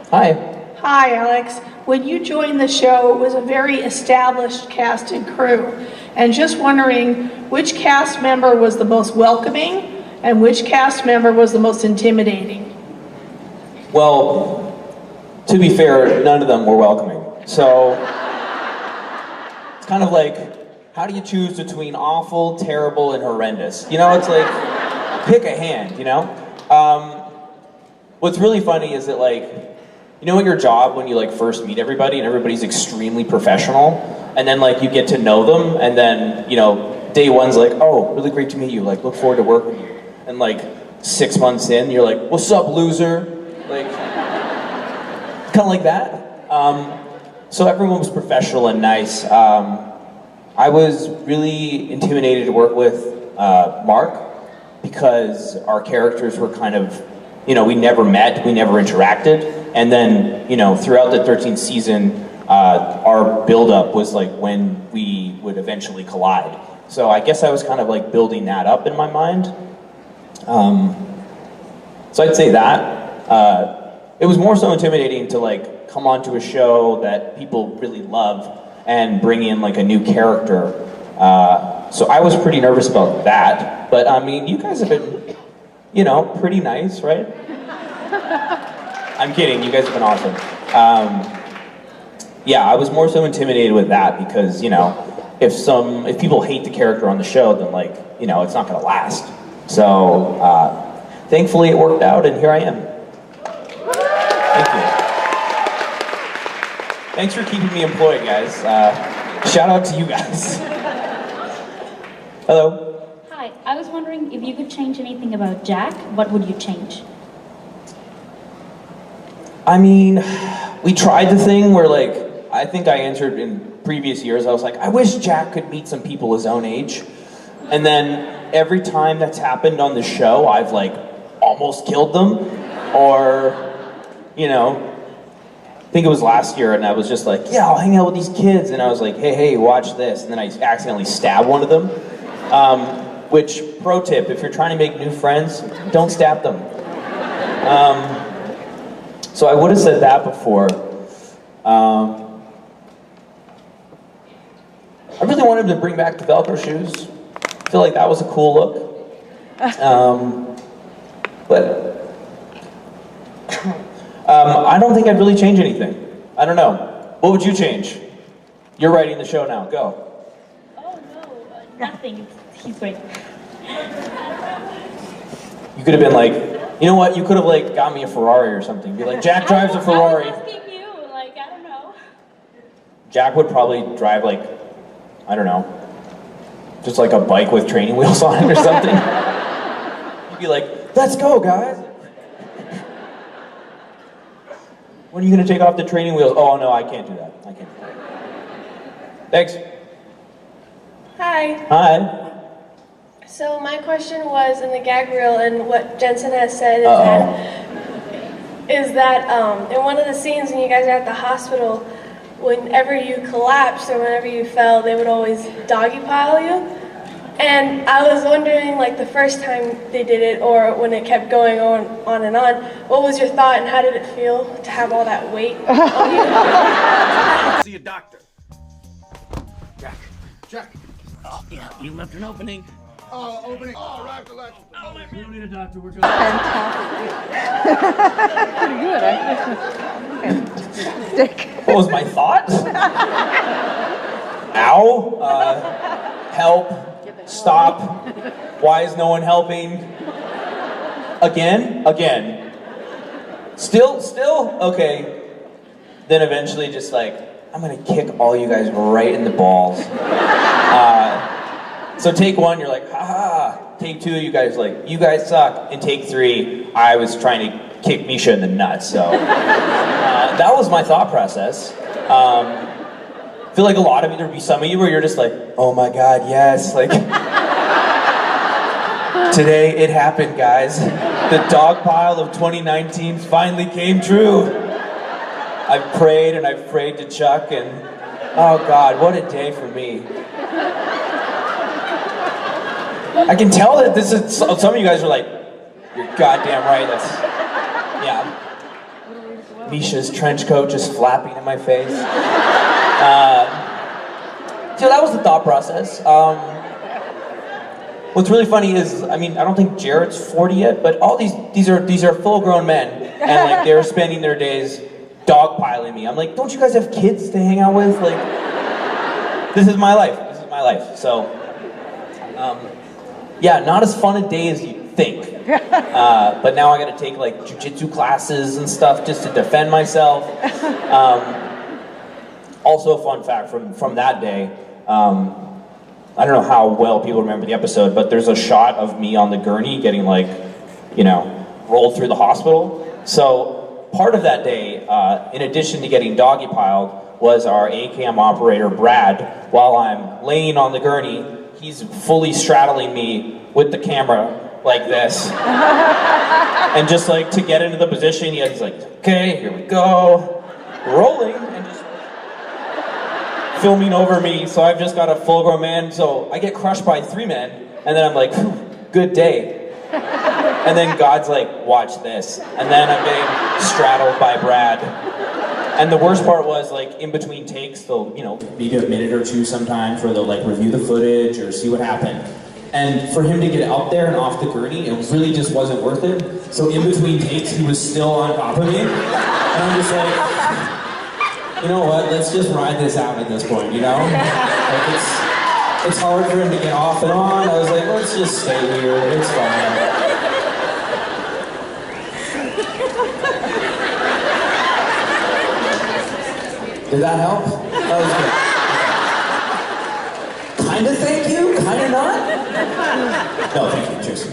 Hi. Hi, Alex. When you joined the show, it was a very established cast and crew. And just wondering which cast member was the most welcoming and which cast member was the most intimidating? Well, to be fair, none of them were welcoming. So, it's kind of like, how do you choose between awful, terrible, and horrendous? You know, it's like, pick a hand, you know? What's really funny is that, like, you know at your job when you, like, first meet everybody and everybody's extremely professional, and then, like, you get to know them, and then, you know, day one's like, oh, really great to meet you, like, look forward to working with you. And, like, 6 months in, you're like, what's up, loser? Like, kind of like that. So everyone was professional and nice. I was really intimidated to work with Mark because our characters were kind of, you know, we never met, we never interacted, and then, you know, throughout the 13th season, our build-up was like when we would eventually collide. So I guess I was kind of like building that up in my mind. So I'd say that. It was more so intimidating to like come onto a show that people really love and bring in like a new character. So I was pretty nervous about that. But I mean, you guys have been, you know, pretty nice, right? I'm kidding, you guys have been awesome. Yeah, I was more so intimidated with that because, you know, if people hate the character on the show, then like, you know, it's not gonna last. So, thankfully it worked out and here I am. Thank you. Thanks for keeping me employed, guys. Shout out to you guys. Hello. Hi, I was wondering if you could change anything about Jack, what would you change? I mean, we tried the thing where like, I think I answered in previous years, I was like, I wish Jack could meet some people his own age. And then every time that's happened on the show, I've like almost killed them. Or, you know, I think it was last year and I was just like, yeah, I'll hang out with these kids. And I was like, hey, watch this. And then I accidentally stabbed one of them. Which, pro tip, if you're trying to make new friends, don't stab them. So I would have said that before. I really wanted to bring back the Velcro shoes. I feel like that was a cool look. But I don't think I'd really change anything. I don't know. What would you change? You're writing the show now. Go. Oh no, nothing. He's great. You could have been like, you know what? You could have like got me a Ferrari or something. Be like, Jack drives a Ferrari. I was asking you, like, I don't know. Jack would probably drive like, I don't know, just like a bike with training wheels on it or something. You'd be like, let's go, guys. When are you gonna take off the training wheels? Oh no, I can't do that. I can't do that. Thanks. Hi. Hi. So my question was in the gag reel, and what Jensen has said is that in one of the scenes when you guys are at the hospital, whenever you collapsed or whenever you fell, they would always doggy pile you. And I was wondering, like the first time they did it, or when it kept going on and on, what was your thought and how did it feel to have all that weight on you? See a doctor. Jack. Oh, yeah, you left an opening. Oh, opening. Oh, right, relax. We don't need a doctor, we're good. Pretty good, actually. Stick. What was my thought? Ow. Help. Stop. Why is no one helping? Again? Still? Okay. Then eventually just like, I'm gonna kick all you guys right in the balls. So take one, you're like, ha. Take two, you guys like, you guys suck. And take three, I was trying to kick Misha in the nuts, so. That was my thought process. I feel like a lot of you, there'd be some of you where you're just like, oh my God, yes. Like, today it happened, guys. The dog pile of 2019 finally came true. I've prayed and I've prayed to Chuck and, oh God, what a day for me. I can tell that this is, some of you guys are like, you're goddamn right, that's, yeah. Misha's trench coat just flapping in my face. So that was the thought process. What's really funny is, I mean, I don't think Jared's 40 yet, but all these are full-grown men, and like they're spending their days dogpiling me. I'm like, don't you guys have kids to hang out with? Like, this is my life. This is my life. So, yeah, not as fun a day as you'd think. But now I got to take like jujitsu classes and stuff just to defend myself. Also, a fun fact from that day. I don't know how well people remember the episode, but there's a shot of me on the gurney getting like, you know, rolled through the hospital. So part of that day, in addition to getting doggy piled, was our ACAM operator, Brad. While I'm laying on the gurney, he's fully straddling me with the camera like this. And just like to get into the position, he's like, okay, here we go. Rolling, and just filming over me, so I've just got a full-grown man, so I get crushed by 3 men, and then I'm like, good day. And then God's like, watch this. And then I'm getting straddled by Brad. And the worst part was, like, in between takes, they'll, you know, maybe a minute or two sometimes where they'll, like, review the footage or see what happened. And for him to get out there and off the gurney, it really just wasn't worth it. So in between takes, he was still on top of me. And I'm just like, you know what, let's just ride this out at this point, you know? Like it's hard for him to get off and on. I was like, let's just stay here, it's fine. Did that help? That was good. Kinda thank you, kinda not? No, thank you, cheers.